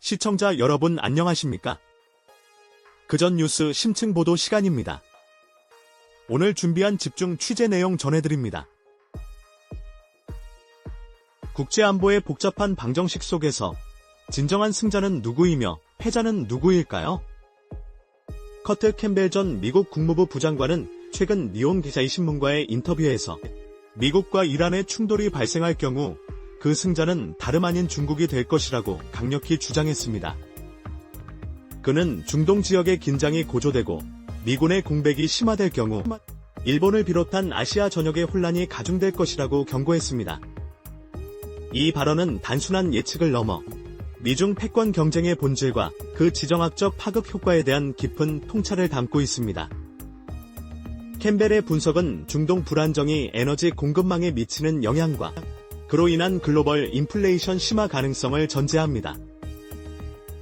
시청자 여러분 안녕하십니까? 그전 뉴스 심층 보도 시간입니다. 오늘 준비한 집중 취재 내용 전해드립니다. 국제안보의 복잡한 방정식 속에서 진정한 승자는 누구이며 패자는 누구일까요? 커트 캠벨 전 미국 국무부 부장관은 최근 니온 기자이 신문과의 인터뷰에서 미국과 이란의 충돌이 발생할 경우 그 승자는 다름 아닌 중국이 될 것이라고 강력히 주장했습니다. 그는 중동 지역의 긴장이 고조되고 미군의 공백이 심화될 경우 일본을 비롯한 아시아 전역의 혼란이 가중될 것이라고 경고했습니다. 이 발언은 단순한 예측을 넘어 미중 패권 경쟁의 본질과 그 지정학적 파급 효과에 대한 깊은 통찰을 담고 있습니다. 캠벨의 분석은 중동 불안정이 에너지 공급망에 미치는 영향과 그로 인한 글로벌 인플레이션 심화 가능성을 전제합니다.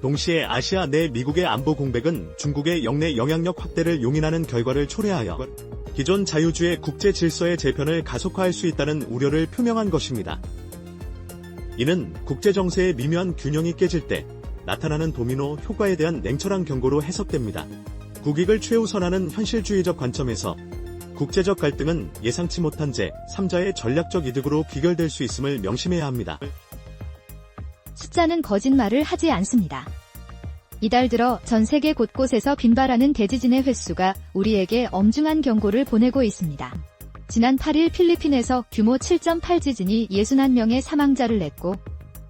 동시에 아시아 내 미국의 안보 공백은 중국의 영내 영향력 확대를 용인하는 결과를 초래하여 기존 자유주의 국제 질서의 재편을 가속화할 수 있다는 우려를 표명한 것입니다. 이는 국제 정세의 미묘한 균형이 깨질 때 나타나는 도미노 효과에 대한 냉철한 경고로 해석됩니다. 국익을 최우선하는 현실주의적 관점에서 국제적 갈등은 예상치 못한 제3자의 전략적 이득으로 귀결될 수 있음을 명심해야 합니다. 숫자는 거짓말을 하지 않습니다. 이달 들어 전 세계 곳곳에서 빈발하는 대지진의 횟수가 우리에게 엄중한 경고를 보내고 있습니다. 지난 8일 필리핀에서 규모 7.8 지진이 61명의 사망자를 냈고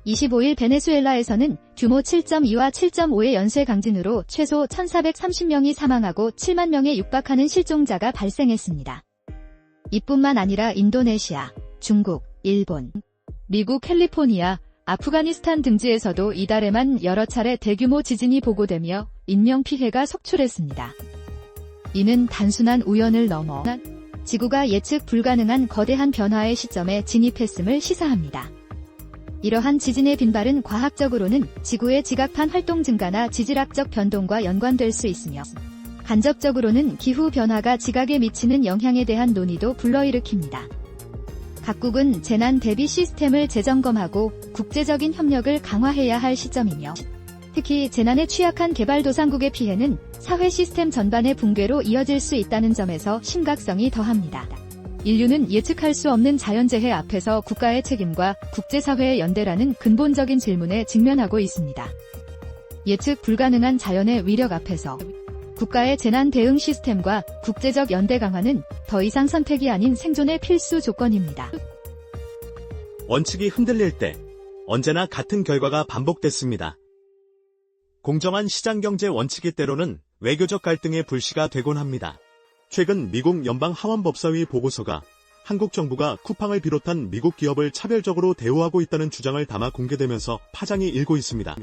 25일 베네수엘라에서는 규모 7.2와 7.5의 연쇄 강진으로 최소 1,430명이 사망하고 7만 명에 육박하는 실종자가 발생했습니다. 이뿐만 아니라 인도네시아, 중국, 일본, 미국 캘리포니아, 아프가니스탄 등지에서도 이달에만 여러 차례 대규모 지진이 보고되며 인명피해가 속출했습니다. 이는 단순한 우연을 넘어 지구가 예측 불가능한 거대한 변화의 시점에 진입했음을 시사합니다. 이러한 지진의 빈발은 과학적으로는 지구의 지각판 활동 증가나 지질학적 변동과 연관될 수 있으며 간접적으로는 기후변화가 지각에 미치는 영향에 대한 논의도 불러일으킵니다. 각국은 재난 대비 시스템을 재점검하고 국제적인 협력을 강화해야 할 시점이며 특히 재난에 취약한 개발도상국의 피해는 사회 시스템 전반의 붕괴로 이어질 수 있다는 점에서 심각성이 더합니다. 인류는 예측할 수 없는 자연재해 앞에서 국가의 책임과 국제사회의 연대라는 근본적인 질문에 직면하고 있습니다. 예측 불가능한 자연의 위력 앞에서 국가의 재난 대응 시스템과 국제적 연대 강화는 더 이상 선택이 아닌 생존의 필수 조건입니다. 원칙이 흔들릴 때 언제나 같은 결과가 반복됐습니다. 공정한 시장경제 원칙이 때로는 외교적 갈등의 불씨가 되곤 합니다. 최근 미국 연방하원법사위 보고서가 한국 정부가 쿠팡을 비롯한 미국 기업을 차별적으로 대우하고 있다는 주장을 담아 공개되면서 파장이 일고 있습니다.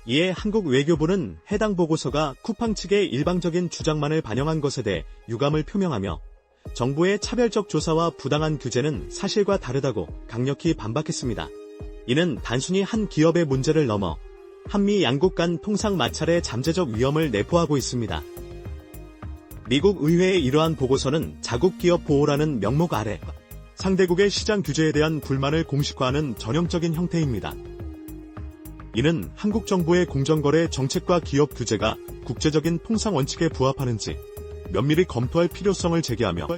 이에 한국 외교부는 해당 보고서가 쿠팡 측의 일방적인 주장만을 반영한 것에 대해 유감을 표명하며 정부의 차별적 조사와 부당한 규제는 사실과 다르다고 강력히 반박했습니다. 이는 단순히 한 기업의 문제를 넘어 한미 양국 간 통상 마찰의 잠재적 위험을 내포하고 있습니다. 미국 의회의 이러한 보고서는 자국 기업 보호라는 명목 아래 상대국의 시장 규제에 대한 불만을 공식화하는 전형적인 형태입니다. 이는 한국 정부의 공정거래 정책과 기업 규제가 국제적인 통상 원칙에 부합하는지 면밀히 검토할 필요성을 제기하며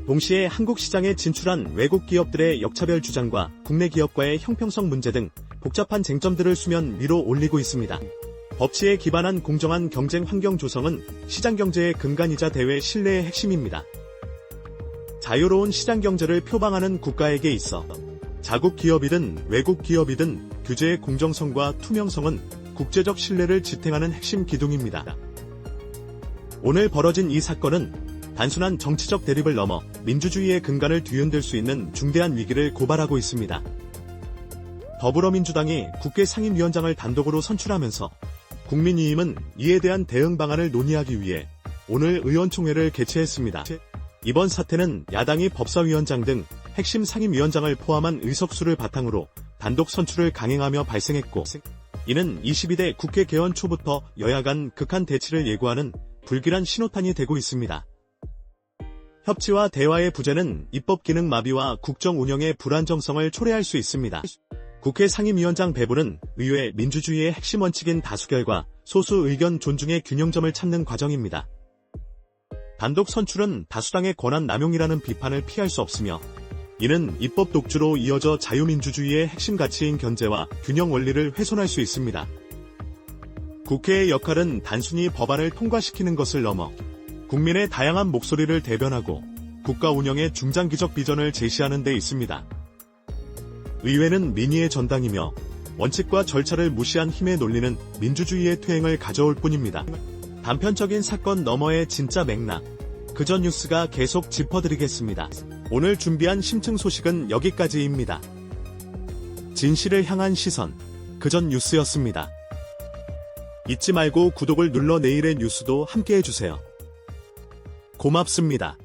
동시에 한국 시장에 진출한 외국 기업들의 역차별 주장과 국내 기업과의 형평성 문제 등 복잡한 쟁점들을 수면 위로 올리고 있습니다. 법치에 기반한 공정한 경쟁 환경 조성은 시장경제의 근간이자 대외 신뢰의 핵심입니다. 자유로운 시장경제를 표방하는 국가에게 있어 자국 기업이든 외국 기업이든 규제의 공정성과 투명성은 국제적 신뢰를 지탱하는 핵심 기둥입니다. 오늘 벌어진 이 사건은 단순한 정치적 대립을 넘어 민주주의의 근간을 뒤흔들 수 있는 중대한 위기를 고발하고 있습니다. 더불어민주당이 국회 상임위원장을 단독으로 선출하면서 국민의힘은 이에 대한 대응 방안을 논의하기 위해 오늘 의원총회를 개최했습니다. 이번 사태는 야당이 법사위원장 등 핵심 상임위원장을 포함한 의석수를 바탕으로 단독 선출을 강행하며 발생했고 이는 22대 국회 개원 초부터 여야 간 극한 대치를 예고하는 불길한 신호탄이 되고 있습니다. 협치와 대화의 부재는 입법 기능 마비와 국정 운영의 불안정성을 초래할 수 있습니다. 국회 상임위원장 배분은 의회 민주주의의 핵심 원칙인 다수결과 소수 의견 존중의 균형점을 찾는 과정입니다. 단독 선출은 다수당의 권한 남용이라는 비판을 피할 수 없으며, 이는 입법 독주로 이어져 자유민주주의의 핵심 가치인 견제와 균형 원리를 훼손할 수 있습니다. 국회의 역할은 단순히 법안을 통과시키는 것을 넘어 국민의 다양한 목소리를 대변하고 국가 운영의 중장기적 비전을 제시하는 데 있습니다. 의회는 민의의 전당이며 원칙과 절차를 무시한 힘의 논리는 민주주의의 퇴행을 가져올 뿐입니다. 단편적인 사건 너머의 진짜 맥락, 그전 뉴스가 계속 짚어드리겠습니다. 오늘 준비한 심층 소식은 여기까지입니다. 진실을 향한 시선, 그전 뉴스였습니다. 잊지 말고 구독을 눌러 내일의 뉴스도 함께 해주세요. 고맙습니다.